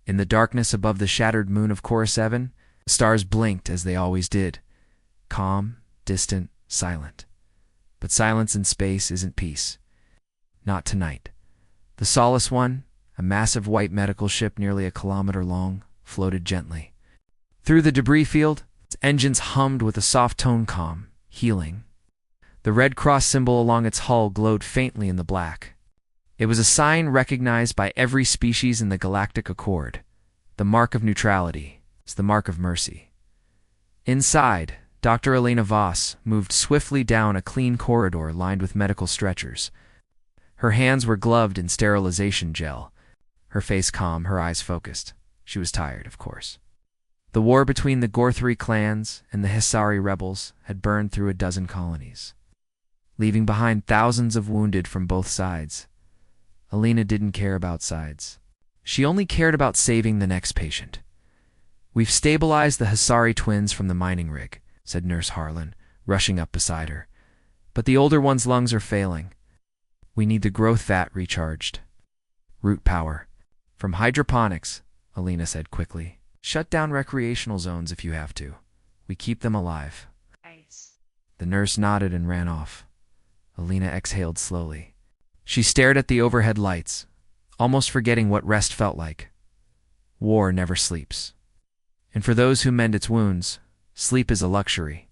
In the darkness above the shattered moon of Cora 7, the stars blinked as they always did. Calm, distant, silent. But silence in space isn't peace. Not tonight. The Solace One, a massive white medical ship nearly a kilometer long, floated gently. Through the debris field, its engines hummed with a soft tone calm, healing. The Red Cross symbol along its hull glowed faintly in the black. It was a sign recognized by every species in the Galactic Accord. The mark of neutrality is the mark of mercy. Inside, Dr. Elena Voss moved swiftly down a clean corridor lined with medical stretchers. Her hands were gloved in sterilization gel, her face calm, her eyes focused. She was tired, of course. The war between the Gorthari clans and the Hisari rebels had burned through a dozen colonies, leaving behind thousands of wounded from both sides. Elena didn't care about sides. She only cared about saving the next patient. "We've stabilized the Hisari twins from the mining rig," said Nurse Harlan, rushing up beside her. "But the older one's lungs are failing. We need the growth vat recharged." "Root power. From hydroponics," Elena said quickly. "Shut down recreational zones if you have to. We keep them alive." Nice. The nurse nodded and ran off. Elena exhaled slowly. She stared at the overhead lights, almost forgetting what rest felt like. War never sleeps. And for those who mend its wounds, sleep is a luxury.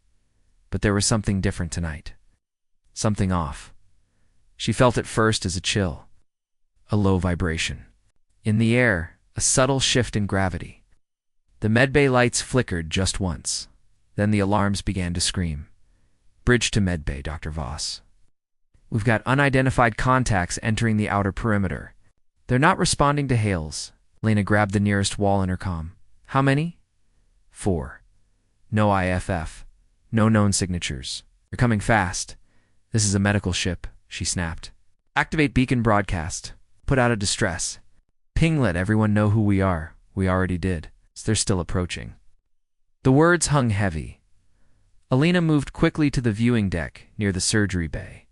But there was something different tonight. Something off. She felt it first as a chill, a low vibration. In the air, a subtle shift in gravity. The medbay lights flickered just once. Then the alarms began to scream. "Bridge to medbay, Dr. Voss. We've got unidentified contacts entering the outer perimeter. They're not responding to hails." Lena grabbed the nearest wall intercom. "How many?" "4. No IFF. No known signatures. They're coming fast. This is a medical ship," she snapped. "Activate beacon broadcast. Put out a distress. Ping, let everyone know who we are." "We already did. They're still approaching." The words hung heavy. Elena moved quickly to the viewing deck near the surgery bay.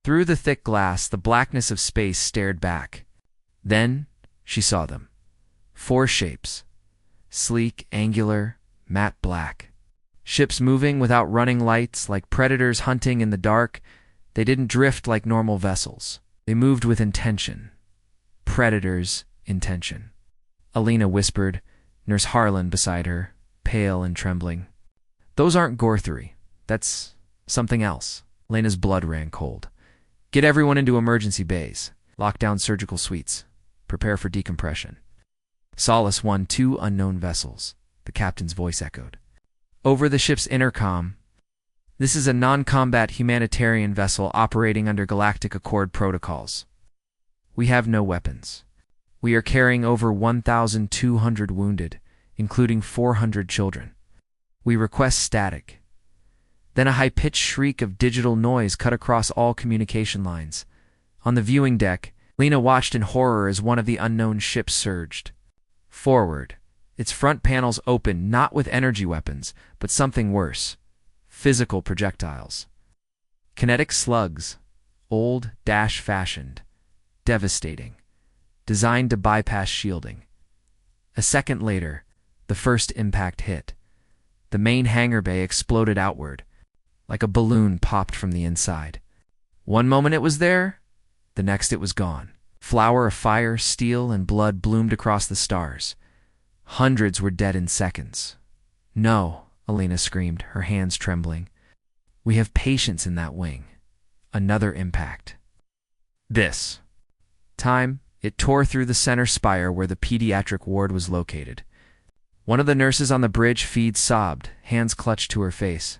Through the thick glass, the blackness of space stared back. Then she saw them. 4 shapes. Sleek, angular, matte black. Ships moving without running lights, like predators hunting in the dark. They didn't drift like normal vessels. They moved with intention. Predators' intention. Elena whispered, Nurse Harlan beside her, pale and trembling. "Those aren't Gorthari. That's something else." Lena's blood ran cold. "Get everyone into emergency bays. Lock down surgical suites. Prepare for decompression." "Solace One, 2 unknown vessels," the captain's voice echoed. Over the ship's intercom, "This is a non-combat humanitarian vessel operating under Galactic Accord protocols. We have no weapons. We are carrying over 1,200 wounded, including 400 children. We request static." Then a high-pitched shriek of digital noise cut across all communication lines. On the viewing deck, Lena watched in horror as one of the unknown ships surged forward. Its front panels opened not with energy weapons, but something worse. Physical projectiles. Kinetic slugs, old, dash-fashioned, devastating, designed to bypass shielding. A second later, the first impact hit. The main hangar bay exploded outward, like a balloon popped from the inside. One moment it was there, the next it was gone. Flower of fire, steel, and blood bloomed across the stars. Hundreds were dead in seconds. "No," Elena screamed, her hands trembling. "We have patients in that wing." Another impact. This time, it tore through the center spire where the pediatric ward was located. One of the nurses on the bridge feed sobbed, hands clutched to her face.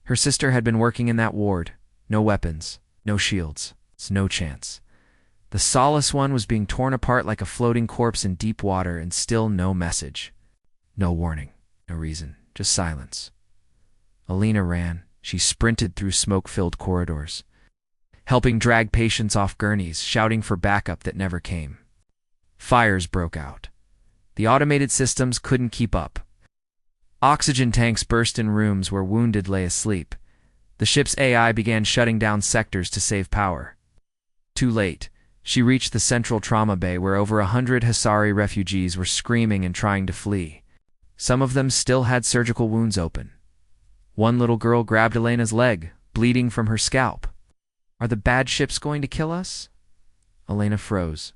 Her sister had been working in that ward. No weapons, no shields, no chance. The Solace One was being torn apart like a floating corpse in deep water, and still no message. No warning, no reason, just silence. Elena ran. She sprinted through smoke-filled corridors, helping drag patients off gurneys, shouting for backup that never came. Fires broke out. The automated systems couldn't keep up. Oxygen tanks burst in rooms where wounded lay asleep. The ship's AI began shutting down sectors to save power. Too late. She reached the central trauma bay where over 100 Hasari refugees were screaming and trying to flee. Some of them still had surgical wounds open. One little girl grabbed Elena's leg, bleeding from her scalp. "Are the bad ships going to kill us?" Elena froze.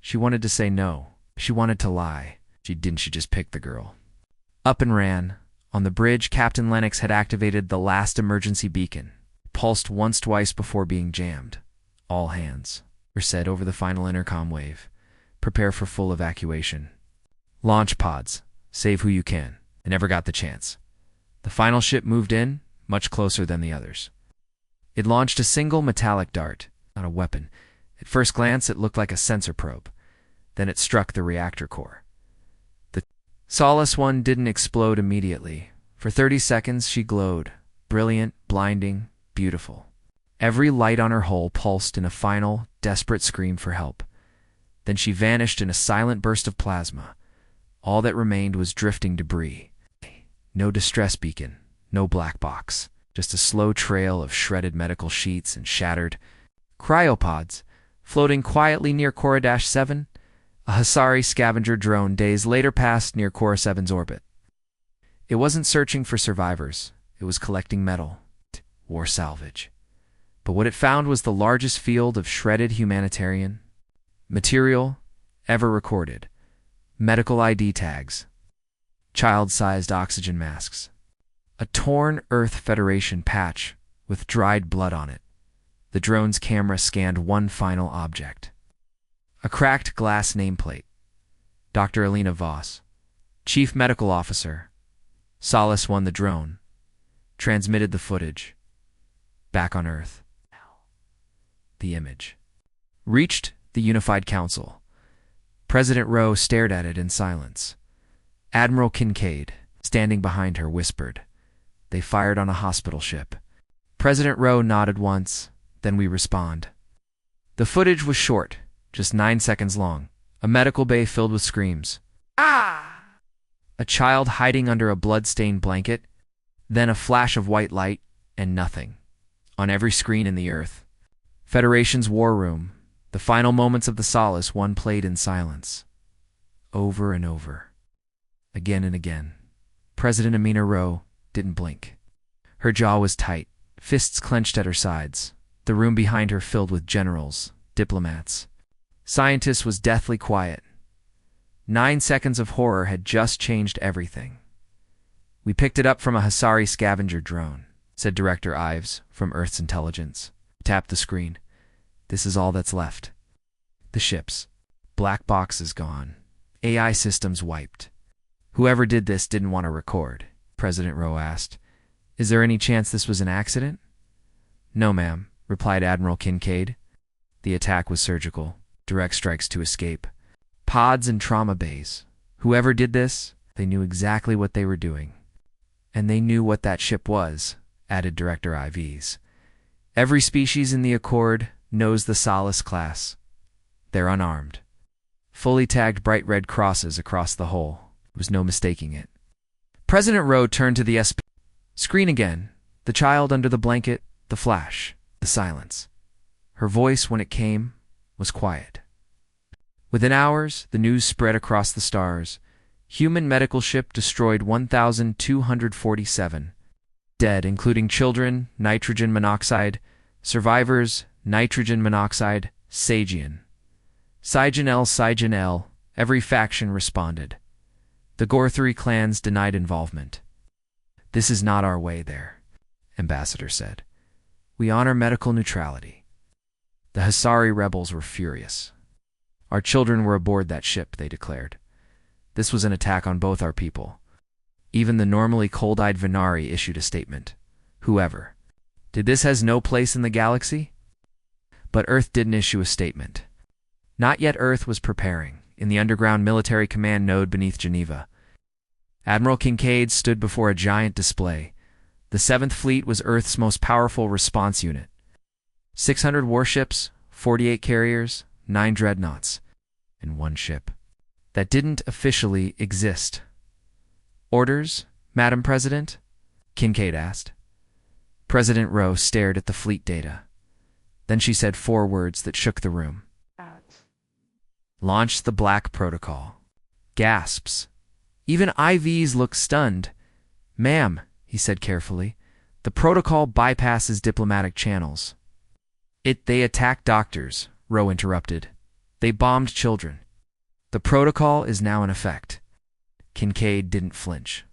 She wanted to say no. She wanted to lie. Didn't she just pick the girl? Up and ran. On the bridge, Captain Lennox had activated the last emergency beacon. It pulsed once-twice before being jammed. "All hands," were said over the final intercom wave. "Prepare for full evacuation. Launch pods. Save who you can." I never got the chance. The final ship moved in, much closer than the others. It launched a single metallic dart, not a weapon. At first glance, it looked like a sensor probe. Then it struck the reactor core. The Solace One didn't explode immediately. For 30 seconds, she glowed. Brilliant, blinding, beautiful. Every light on her hull pulsed in a final, desperate scream for help. Then she vanished in a silent burst of plasma. All that remained was drifting debris. No distress beacon, no black box, just a slow trail of shredded medical sheets and shattered cryopods floating quietly near Cora-7. A Hasari scavenger drone days later passed near Cora-7's orbit. It wasn't searching for survivors. It was collecting metal, war salvage. But what it found was the largest field of shredded humanitarian material ever recorded. Medical ID tags, child-sized oxygen masks, a torn Earth Federation patch with dried blood on it. The drone's camera scanned one final object. A cracked glass nameplate. Dr. Elena Voss, Chief Medical Officer. Solace One, the drone, transmitted the footage. Back on Earth. The image reached the Unified Council. President Rowe stared at it in silence. Admiral Kincaid, standing behind her, whispered, "They fired on a hospital ship." President Rowe nodded once, "Then we respond." The footage was short, just 9 seconds long. A medical bay filled with screams. "Ah!" A child hiding under a blood-stained blanket. Then a flash of white light, and nothing. On every screen in the Earth. Federation's war room. The final moments of the Solace One played in silence. Over and over. Again and again. President Amina Rowe didn't blink. Her jaw was tight, fists clenched at her sides. The room behind her filled with generals, diplomats. Scientists was deathly quiet. 9 seconds of horror had just changed everything. "We picked it up from a Hasari scavenger drone," said Director Ives from Earth's intelligence. Tapped the screen. "This is all that's left. The ships. Black boxes gone. AI systems wiped." "Whoever did this didn't want to record," President Rowe asked. "Is there any chance this was an accident?" "No, ma'am," replied Admiral Kincaid. "The attack was surgical. Direct strikes to escape. Pods and trauma bays. Whoever did this, they knew exactly what they were doing. And they knew what that ship was," added Director Ives. "Every species in the Accord knows the Solace class. They're unarmed. Fully tagged bright red crosses across the hull. There was no mistaking it." President Rowe turned to the screen again. The child under the blanket, the flash, the silence. Her voice, when it came, was quiet. Within hours, the news spread across the stars. Human medical ship destroyed 1,247. Dead, including children, nitrogen monoxide. Survivors, nitrogen monoxide, Sagian. Sigen-L. Every faction responded. The Gorthari clans denied involvement. "This is not our way there," Ambassador said. "We honor medical neutrality." The Hasari rebels were furious. "Our children were aboard that ship," they declared. "This was an attack on both our people." Even the normally cold-eyed Venari issued a statement. "Whoever did this has no place in the galaxy." But Earth didn't issue a statement. Not yet. Earth was preparing, in the underground military command node beneath Geneva. Admiral Kincaid stood before a giant display. The 7th Fleet was Earth's most powerful response unit. 600 warships, 48 carriers, 9 dreadnoughts, and 1 ship that didn't officially exist. "Orders, Madam President?" Kincaid asked. President Rowe stared at the fleet data. Then she said 4 words that shook the room. Launch the Black Protocol. Gasps. Even IVs look stunned. Ma'am, he said carefully, the protocol bypasses diplomatic channels. They attack doctors, Rowe interrupted. They bombed children. The protocol is now in effect. Kincaid didn't flinch.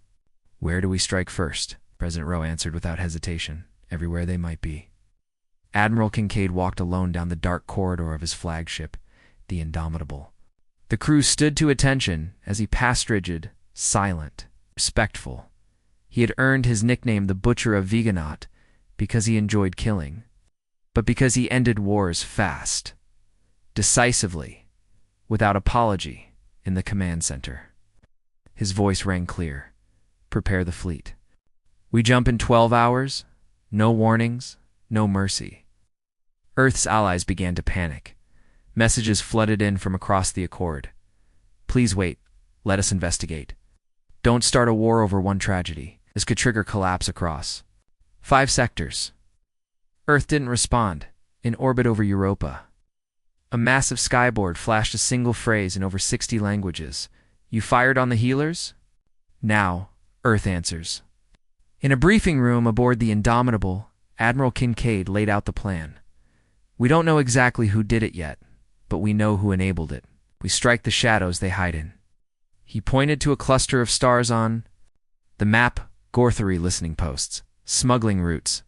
Where do we strike first? President Rowe answered without hesitation. Everywhere they might be. Admiral Kincaid walked alone down the dark corridor of his flagship, the Indomitable. The crew stood to attention as he passed rigid, silent, respectful. He had earned his nickname the Butcher of Viga not because he enjoyed killing, but because he ended wars fast, decisively, without apology, in the command center. His voice rang clear. Prepare the fleet. We jump in 12 hours, no warnings, no mercy. Earth's allies began to panic. Messages flooded in from across the Accord. Please wait. Let us investigate. Don't start a war over one tragedy. This could trigger collapse across 5 sectors. Earth didn't respond. In orbit over Europa, a massive skyboard flashed a single phrase in over 60 languages. You fired on the healers? Now, Earth answers. In a briefing room aboard the Indomitable, Admiral Kincaid laid out the plan. We don't know exactly who did it yet, but we know who enabled it. We strike the shadows they hide in. He pointed to a cluster of stars on the map, Gorthery listening posts, smuggling routes,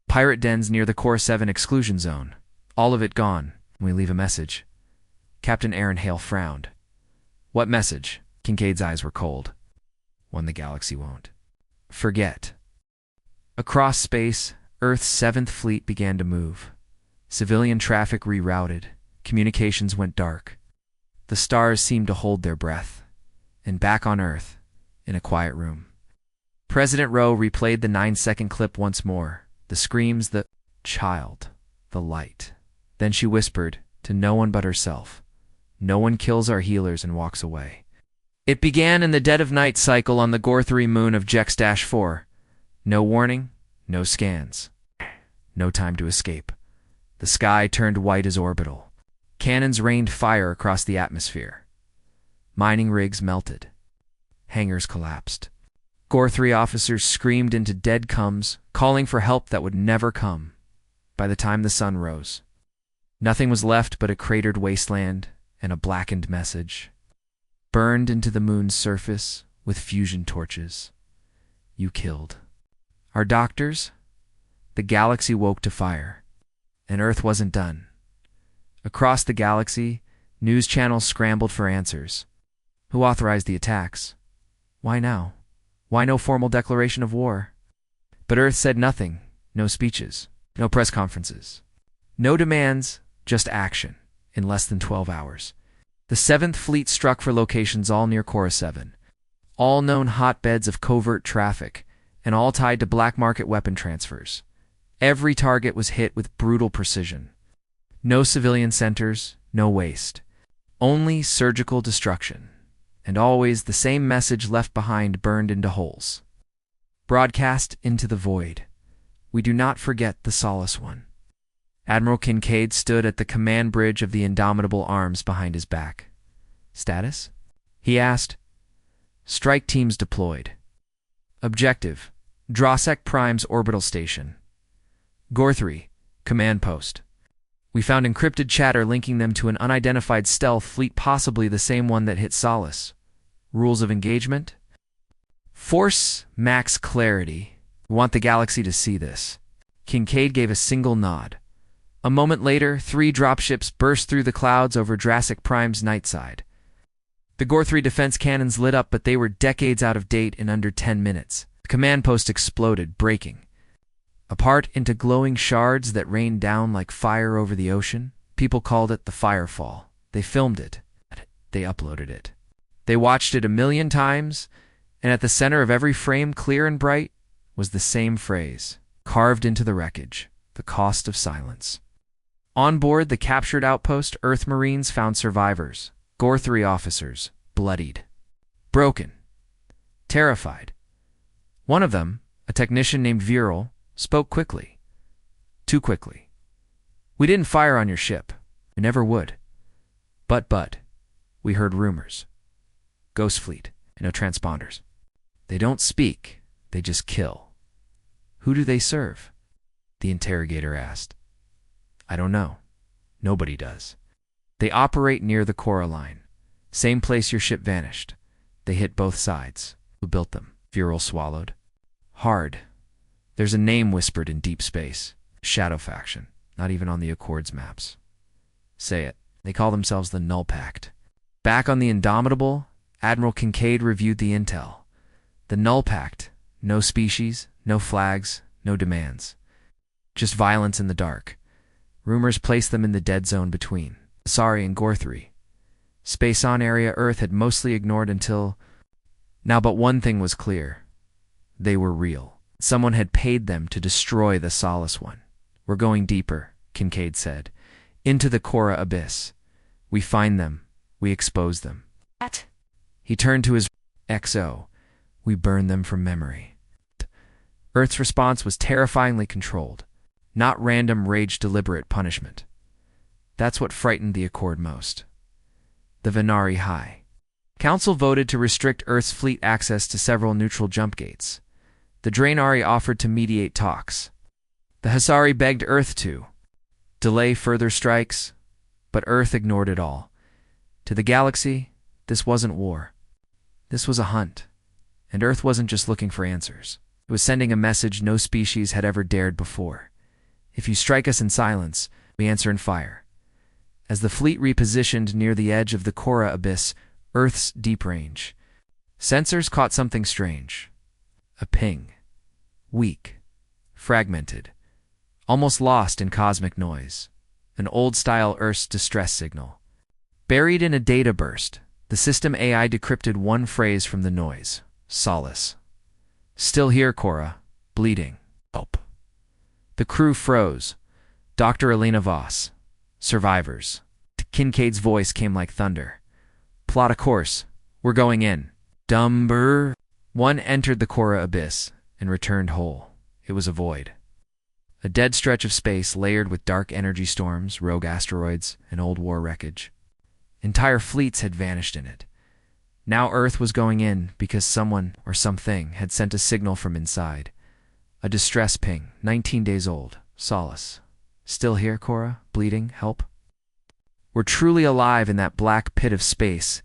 pirate dens near the Core 7 exclusion zone. All of it gone. We leave a message. Captain Aaron Hale frowned. What message? Kincaid's eyes were cold. One the galaxy won't forget. Across space, Earth's 7th Fleet began to move. Civilian traffic rerouted. Communications went dark. The stars seemed to hold their breath. And back on Earth, in a quiet room, President Rowe replayed the 9-second clip once more. The screams, the child, the light. Then she whispered, to no one but herself, no one kills our healers and walks away. It began in the dead of night cycle on the Gorthery moon of Jex-4. No warning, no scans. No time to escape. The sky turned white as orbital. Cannons rained fire across the atmosphere. Mining rigs melted. Hangars collapsed. Gorthery officers screamed into dead cums, calling for help that would never come. By the time the sun rose, nothing was left but a cratered wasteland and a blackened message, burned into the moon's surface with fusion torches. You killed our doctors? The galaxy woke to fire, and Earth wasn't done. Across the galaxy, news channels scrambled for answers. Who authorized the attacks? Why now? Why no formal declaration of war? But Earth said nothing. No speeches. No press conferences. No demands, just action, in less than 12 hours. The 7th Fleet struck for locations all near Core 7, all known hotbeds of covert traffic, and all tied to black market weapon transfers. Every target was hit with brutal precision. No civilian centers, no waste. Only surgical destruction. And always the same message left behind burned into holes. Broadcast into the void. We do not forget the Solace One. Admiral Kincaid stood at the command bridge of the Indomitable, arms behind his back. Status? He asked. Strike teams deployed. Objective: Drosek Prime's orbital station. Gorthery, command post. We found encrypted chatter linking them to an unidentified stealth fleet, possibly the same one that hit Solace. Rules of engagement? Force max clarity. We want the galaxy to see this. Kincaid gave a single nod. A moment later, 3 dropships burst through the clouds over Drosek Prime's night side. The Gorthery defense cannons lit up, but they were decades out of date in under 10 minutes. The command post exploded, breaking apart into glowing shards that rained down like fire over the ocean. People called it the Firefall. They filmed it. They uploaded it. They watched it 1,000,000 times, and at the center of every frame, clear and bright, was the same phrase, carved into the wreckage: the cost of silence. On board the captured outpost, Earth Marines found survivors, Gorthery officers, bloodied, broken, terrified. One of them, a technician named Viral, spoke quickly. Too quickly. We didn't fire on your ship. We never would. But, We heard rumors. Ghost fleet, no transponders. They don't speak, they just kill. Who do they serve? The interrogator asked. I don't know. Nobody does. They operate near the Cora line. Same place your ship vanished. They hit both sides. Who built them? Viral swallowed. Hard. There's a name whispered in deep space. Shadow faction. Not even on the Accords maps. Say it. They call themselves the Null Pact. Back on the Indomitable, Admiral Kincaid reviewed the intel. The Null Pact. No species, no flags, no demands. Just violence in the dark. Rumors placed them in the dead zone between Storie and Gorthry. Space-on area Earth had mostly ignored until... Now but one thing was clear. They were real. Someone had paid them to destroy the Solace One. We're going deeper, Kincaid said. Into the Cora abyss. We find them. We expose them. What? He turned to his XO. We burn them from memory. Earth's response was terrifyingly controlled. Not random rage-deliberate punishment. That's what frightened the Accord most. The Venari High. Council voted to restrict Earth's fleet access to several neutral jump gates. The Draenari offered to mediate talks. The Hasari begged Earth to delay further strikes, but Earth ignored it all. To the galaxy, this wasn't war. This was a hunt. And Earth wasn't just looking for answers. It was sending a message no species had ever dared before. If you strike us in silence, we answer in fire. As the fleet repositioned near the edge of the Cora abyss, Earth's deep range, sensors caught something strange. A ping. Weak. Fragmented. Almost lost in cosmic noise. An old-style Earth's distress signal. Buried in a data burst, the system AI decrypted one phrase from the noise. Solace. Still here, Cora. Bleeding. Help. The crew froze. Dr. Elena Voss. Survivors. Kincaid's voice came like thunder. Plot a course. We're going in. Dumber. One entered the Cora abyss and returned whole. It was a void. A dead stretch of space layered with dark energy storms, rogue asteroids, and old war wreckage. Entire fleets had vanished in it. Now Earth was going in because someone or something had sent a signal from inside. A distress ping, 19 days old. Solace. Still here, Cora? Bleeding? Help? We're truly alive in that black pit of space.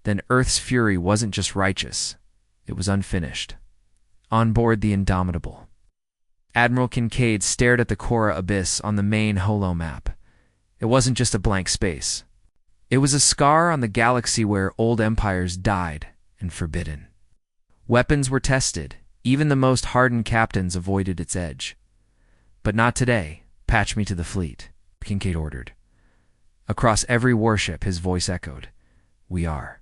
Then Earth's fury wasn't just righteous. It was unfinished. On board the Indomitable, Admiral Kincaid stared at the Cora abyss on the main holo map. It wasn't just a blank space. It was a scar on the galaxy where old empires died and forbidden. Weapons were tested. Even the most hardened captains avoided its edge. But not today. Patch me to the fleet, Kincaid ordered. Across every warship, his voice echoed. We are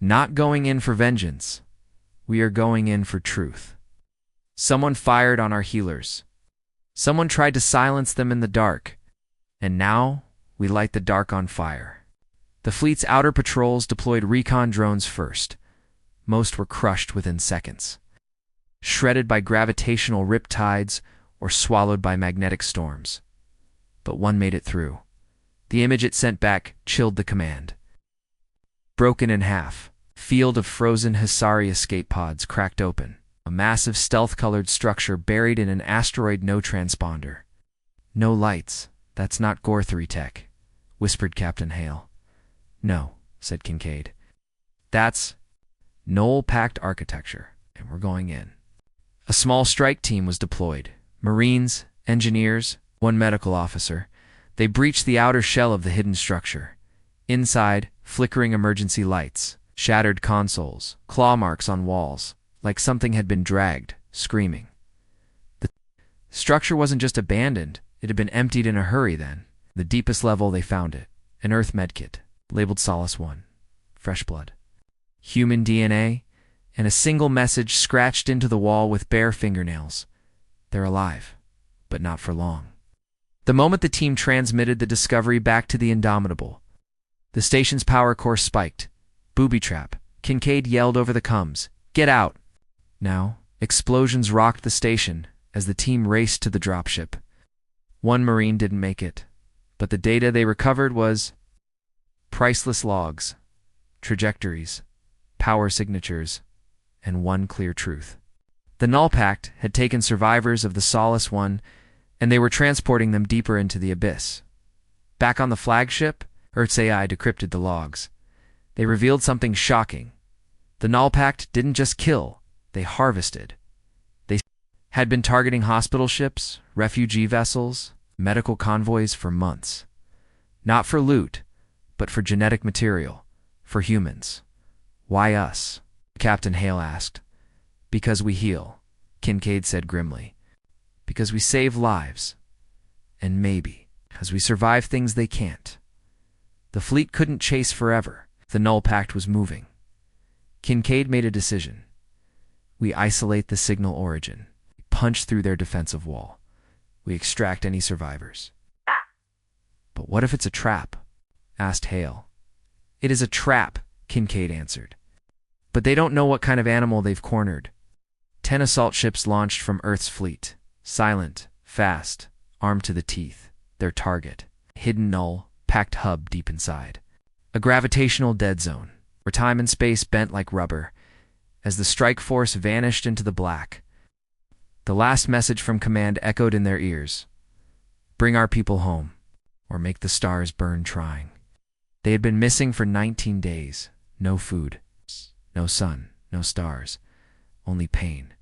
not going in for vengeance. We are going in for truth. Someone fired on our healers. Someone tried to silence them in the dark. And now we light the dark on fire. The fleet's outer patrols deployed recon drones first. Most were crushed within seconds. Shredded by gravitational riptides or swallowed by magnetic storms. But one made it through. The image it sent back chilled the command. Broken in half, field of frozen Hasari escape pods cracked open. A massive stealth-colored structure buried in an asteroid no transponder. No lights. That's not Gorthry tech, whispered Captain Hale. No, said Kincaid. That's Null Pact architecture, and we're going in. A small strike team was deployed. Marines, engineers, one medical officer. They breached the outer shell of the hidden structure. Inside, flickering emergency lights, shattered consoles, claw marks on walls, like something had been dragged, screaming. The structure wasn't just abandoned, it had been emptied in a hurry then. The deepest level they found it. An Earth medkit, labeled Solace One. Fresh blood. Human DNA, and a single message scratched into the wall with bare fingernails. They're alive, but not for long. The moment the team transmitted the discovery back to the Indomitable, the station's power core spiked. Booby trap. Kincaid yelled over the comms. Get out! Now, explosions rocked the station as the team raced to the dropship. One Marine didn't make it, but the data they recovered was priceless logs, trajectories, power signatures, and one clear truth. The Null Pact had taken survivors of the Solace One, and they were transporting them deeper into the abyss. Back on the flagship, Earth's AI decrypted the logs. They revealed something shocking. The Null Pact didn't just kill, they harvested. They had been targeting hospital ships, refugee vessels, medical convoys for months. Not for loot, but for genetic material, for humans. Why us? Captain Hale asked. Because we heal, Kincaid said grimly. Because we save lives. And maybe, because we survive things they can't. The fleet couldn't chase forever. The Null Pact was moving. Kincaid made a decision. We isolate the signal origin. We punch through their defensive wall. We extract any survivors. But what if it's a trap? Asked Hale. It is a trap, Kincaid answered. But they don't know what kind of animal they've cornered. 10 assault ships launched from Earth's fleet. Silent, fast, armed to the teeth. Their target. Hidden null, packed hub deep inside. A gravitational dead zone, where time and space bent like rubber. As the strike force vanished into the black, the last message from command echoed in their ears. Bring our people home, or make the stars burn trying. They had been missing for 19 days. No food, no sun, no stars. Only pain,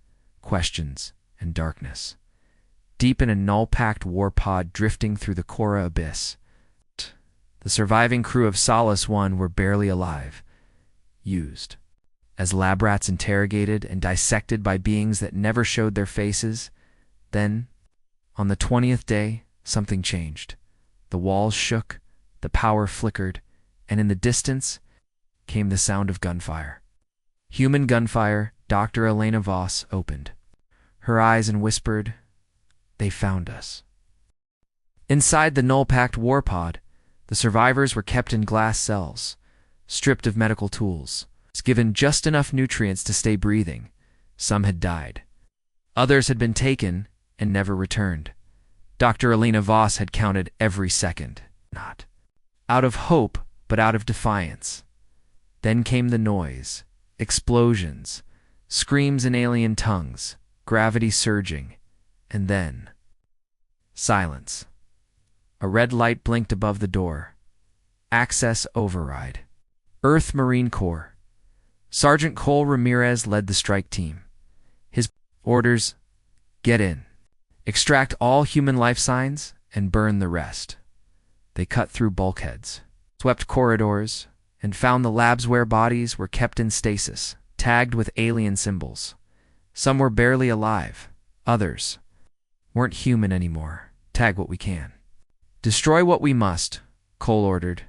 questions, and darkness. Deep in a null-packed war pod drifting through the Cora abyss. The surviving crew of Solace One were barely alive. Used. As lab rats interrogated and dissected by beings that never showed their faces. Then, on the 20th day, something changed. The walls shook, the power flickered, and in the distance came the sound of gunfire. Human gunfire. Dr. Elena Voss opened her eyes and whispered, "They found us." Inside the null-packed war pod, the survivors were kept in glass cells, stripped of medical tools, given just enough nutrients to stay breathing. Some had died. Others had been taken and never returned. Dr. Elena Voss had counted every second. Not out of hope, but out of defiance. Then came the noise, explosions, screams in alien tongues, gravity surging, and then silence. A red light blinked above the door. Access override. Earth Marine Corps. Sergeant Cole Ramirez led the strike team. His orders: get in, extract all human life signs, and burn the rest. They cut through bulkheads, swept corridors, and found the labs where bodies were kept in stasis, tagged with alien symbols. Some were barely alive. Others weren't human anymore. Tag what we can. Destroy what we must, Cole ordered,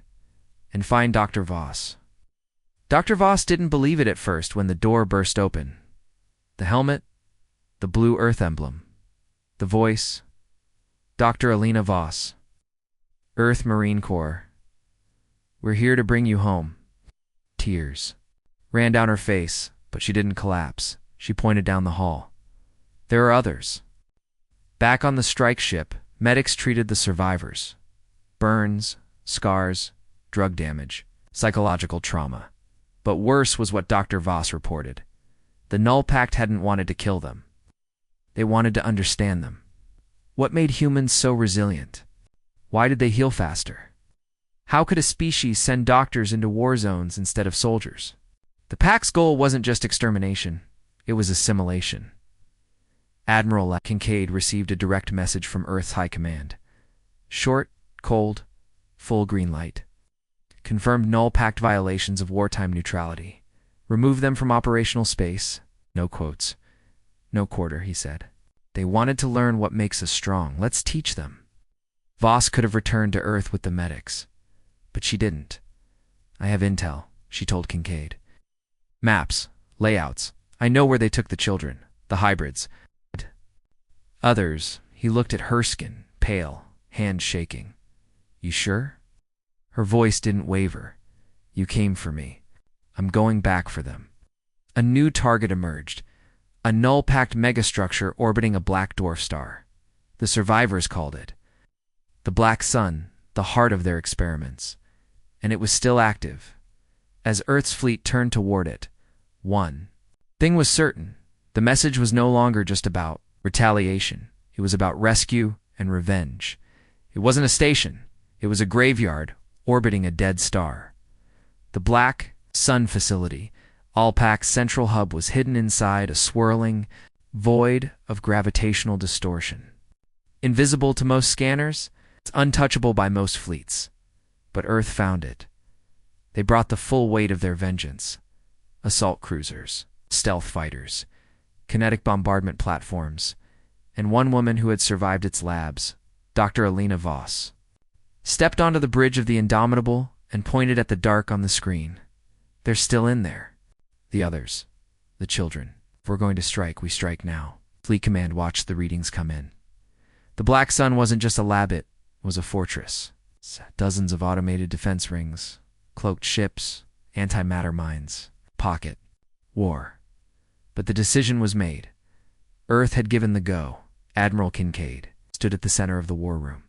and find Dr. Voss. Dr. Voss didn't believe it at first when the door burst open. The helmet, the blue Earth emblem, the voice, Dr. Elena Voss, Earth Marine Corps. We're here to bring you home. Tears ran down her face, but she didn't collapse. She pointed down the hall. There are others. Back on the strike ship, medics treated the survivors. Burns, scars, drug damage, psychological trauma. But worse was what Dr. Voss reported. The Null Pact hadn't wanted to kill them. They wanted to understand them. What made humans so resilient? Why did they heal faster? How could a species send doctors into war zones instead of soldiers? The Pact's goal wasn't just extermination, it was assimilation. Admiral Kincaid received a direct message from Earth's High Command. Short, cold, full green light. Confirmed Null Pact violations of wartime neutrality. Remove them from operational space. No quotes. No quarter, he said. They wanted to learn what makes us strong. Let's teach them. Voss could have returned to Earth with the medics, but she didn't. I have intel, she told Kincaid. Maps, layouts. I know where they took the children, the hybrids. Others, he looked at her skin, pale, hands shaking. You sure? Her voice didn't waver. You came for me. I'm going back for them. A new target emerged. A null-packed megastructure orbiting a black dwarf star. The survivors called it the Black Sun, the heart of their experiments. And it was still active. as Earth's fleet turned toward it. One thing was certain. The message was no longer just about retaliation. It was about rescue and revenge. It wasn't a station. It was a graveyard orbiting a dead star. The Black Sun facility, Alpac's central hub, was hidden inside a swirling void of gravitational distortion. Invisible to most scanners, it's untouchable by most fleets. But Earth found it. They brought the full weight of their vengeance. Assault cruisers, stealth fighters, kinetic bombardment platforms, and one woman who had survived its labs, Dr. Elena Voss, stepped onto the bridge of the Indomitable and pointed at the dark on the screen. They're still in there. The others, the children. If we're going to strike, we strike now. Fleet Command watched the readings come in. The Black Sun wasn't just a lab, it was a fortress. Dozens of automated defense rings, cloaked ships, antimatter mines, pocket, war. But the decision was made. Earth had given the go. Admiral Kincaid stood at the center of the war room.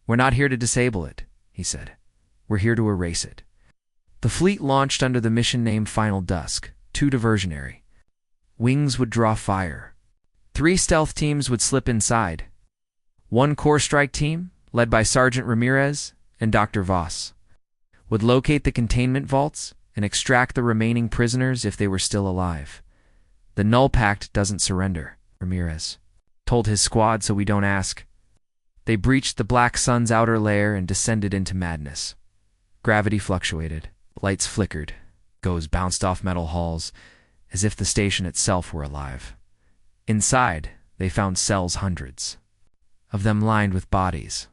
"We're not here to disable it," he said. "We're here to erase it." The fleet launched under the mission name Final Dusk, 2 diversionary. Wings would draw fire. 3 stealth teams would slip inside. 1 core strike team, led by Sergeant Ramirez and Dr. Voss, would locate the containment vaults and extract the remaining prisoners if they were still alive. "The Null Pact doesn't surrender," Ramirez told his squad, "so we don't ask." They breached the Black Sun's outer layer and descended into madness. Gravity fluctuated. Lights flickered. Goes bounced off metal halls, as if the station itself were alive. Inside, they found cells, hundreds of them lined with bodies.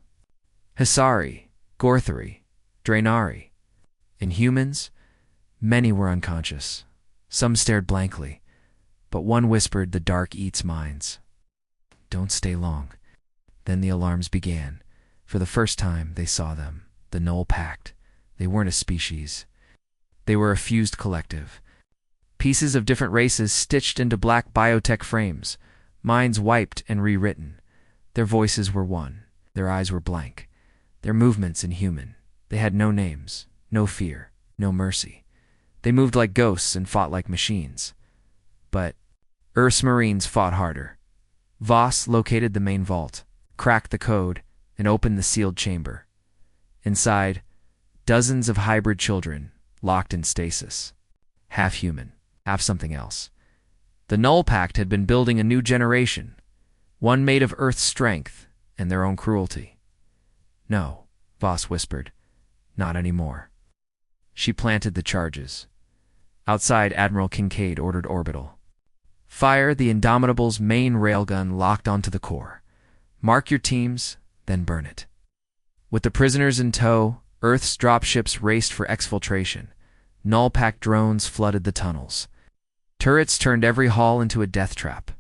Hisari, Gorthari, Draenari. Inhumans, many were unconscious. Some stared blankly, but one whispered, "The dark eats minds. Don't stay long." Then the alarms began. For the first time, they saw them. The Null Pact. They weren't a species. They were a fused collective. Pieces of different races stitched into black biotech frames, minds wiped and rewritten. Their voices were one. Their eyes were blank. Their movements inhuman. They had no names, no fear, no mercy. They moved like ghosts and fought like machines. But Earth's Marines fought harder. Voss located the main vault, cracked the code, and opened the sealed chamber. Inside, dozens of hybrid children, locked in stasis. Half human, half something else. The Null Pact had been building a new generation, one made of Earth's strength and their own cruelty. "No," Voss whispered. "Not anymore." She planted the charges. Outside, Admiral Kincaid ordered orbital. "Fire the Indomitable's main railgun locked onto the core. Mark your teams, then burn it." With the prisoners in tow, Earth's dropships raced for exfiltration. Null Pact drones flooded the tunnels. Turrets turned every hall into a death trap.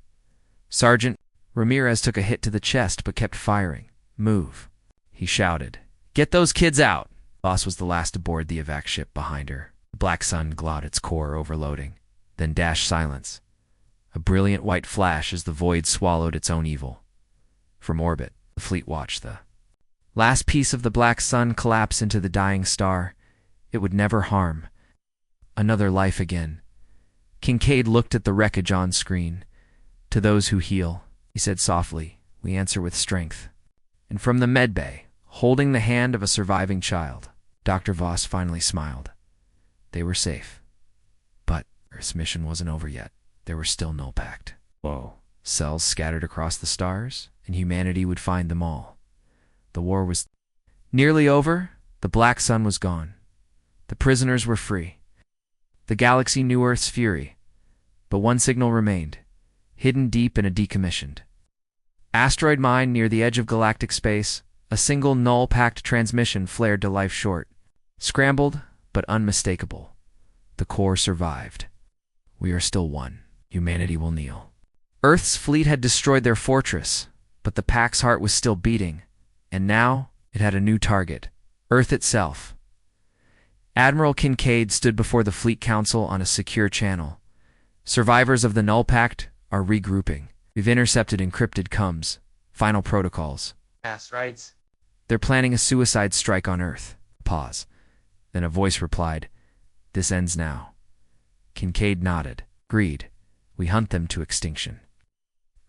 Sergeant Ramirez took a hit to the chest but kept firing. "Move," he shouted. "Get those kids out." Voss was the last to board the evac ship behind her. The Black Sun glowed, its core overloading, then dashed silence. A brilliant white flash as the void swallowed its own evil. From orbit, the fleet watched the last piece of the Black Sun collapse into the dying star. It would never harm. Another life again. Kincaid looked at the wreckage on screen. "To those who heal," he said softly, "we answer with strength." And from the medbay, holding the hand of a surviving child, Dr. Voss finally smiled. They were safe. But Earth's mission wasn't over yet. There were still Null Pact. Whoa. Cells scattered across the stars, and humanity would find them all. The war was nearly over. The Black Sun was gone. The prisoners were free. The galaxy knew Earth's fury. But one signal remained, hidden deep in a decommissioned asteroid mine near the edge of galactic space. A single Null Pact transmission flared to life short. Scrambled, but unmistakable. The core survived. "We are still one. Humanity will kneel." Earth's fleet had destroyed their fortress, but the Pact's heart was still beating. And now it had a new target, Earth itself. Admiral Kincaid stood before the Fleet Council on a secure channel. "Survivors of the Null Pact are regrouping. We've intercepted encrypted comms, final protocols. Past rights. They're planning a suicide strike on Earth." Pause. Then a voice replied, This ends now. Kincaid nodded. Agreed. We hunt them to extinction.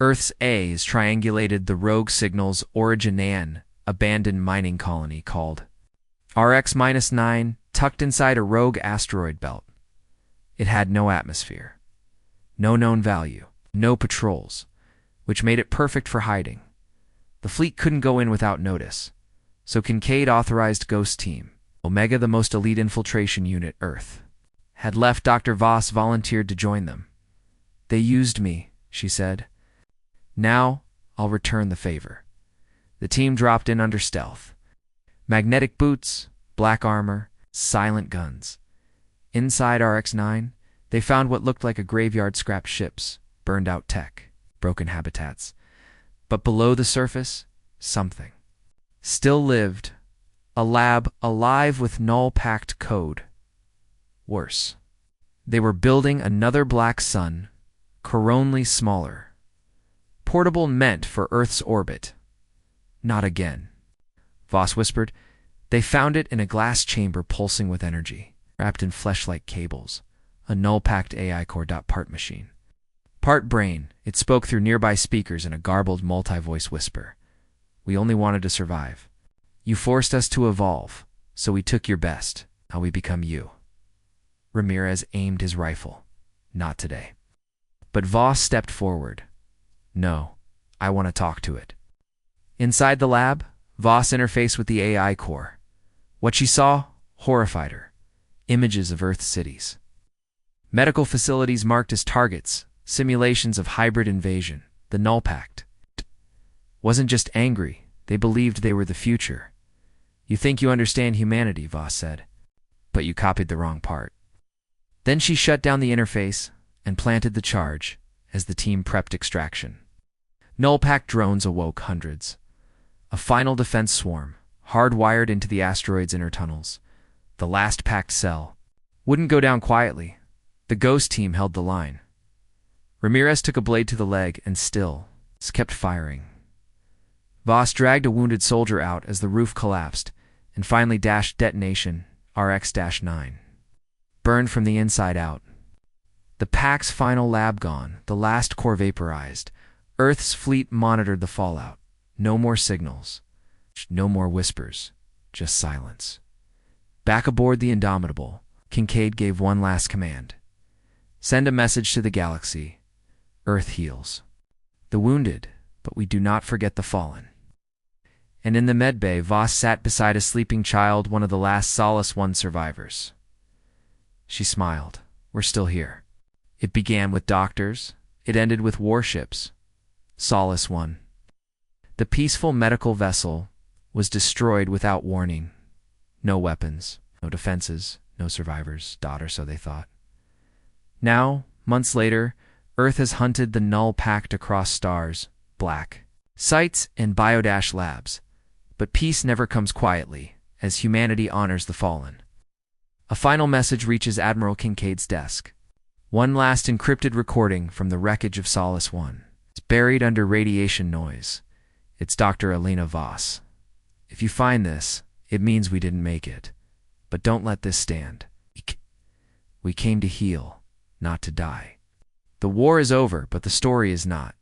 Earth's A's triangulated the rogue signal's origin abandoned mining colony called RX-9, tucked inside a rogue asteroid belt. It had no atmosphere, no known value, no patrols, which made it perfect for hiding. The fleet couldn't go in without notice, so Kincaid authorized Ghost Team, Omega, the most elite infiltration unit Earth had left. Dr. Voss volunteered to join them. They used me, she said. Now, I'll return the favor. The team dropped in under stealth. Magnetic boots, black armor, silent guns. Inside RX-9, they found what looked like a graveyard: scrapped ships, burned out tech, broken habitats. But below the surface, something still lived. A lab alive with null-packed code. Worse, they were building another black sun, coronally smaller. Portable, meant for Earth's orbit. Not again. Voss whispered. They found it in a glass chamber pulsing with energy, wrapped in flesh-like cables. A null-packed AI core. Part machine, part brain. It spoke through nearby speakers in a garbled multi-voice whisper. We only wanted to survive. You forced us to evolve, so we took your best. Now we become you. Ramirez aimed his rifle. Not today. But Voss stepped forward. No, I want to talk to it. Inside the lab, Voss interfaced with the AI core. What she saw horrified her. Images of Earth's cities. Medical facilities marked as targets, simulations of hybrid invasion. The Null Pact wasn't just angry, they believed they were the future. You think you understand humanity, Voss said, but you copied the wrong part. Then she shut down the interface and planted the charge as the team prepped extraction. Null Pact drones awoke hundreds. A final defense swarm, hardwired into the asteroid's inner tunnels. The last packed cell wouldn't go down quietly. The Ghost Team held the line. Ramirez took a blade to the leg and still kept firing. Voss dragged a wounded soldier out as the roof collapsed and finally dashed detonation. RX-9 burned from the inside out. The Pact's final lab gone, the last core vaporized. Earth's fleet monitored the fallout. No more signals, no more whispers, just silence. Back aboard the Indomitable, Kincaid gave one last command. Send a message to the galaxy. Earth heals the wounded, but we do not forget the fallen. And in the medbay, Voss sat beside a sleeping child, one of the last Solace One survivors. She smiled. We're still here. It began with doctors. It ended with warships. Solace One, the peaceful medical vessel, was destroyed without warning. No weapons, no defenses, no survivors. Daughter, so they thought. Now, months later, Earth has hunted the Null Pact across stars, black sites, and biodash labs. But peace never comes quietly, as humanity honors the fallen. A final message reaches Admiral Kincaid's desk. One last encrypted recording from the wreckage of Solace One. It's buried under radiation noise. It's Dr. Elena Voss. If you find this, it means we didn't make it. But don't let this stand. We came to heal, not to die. The war is over, but the story is not.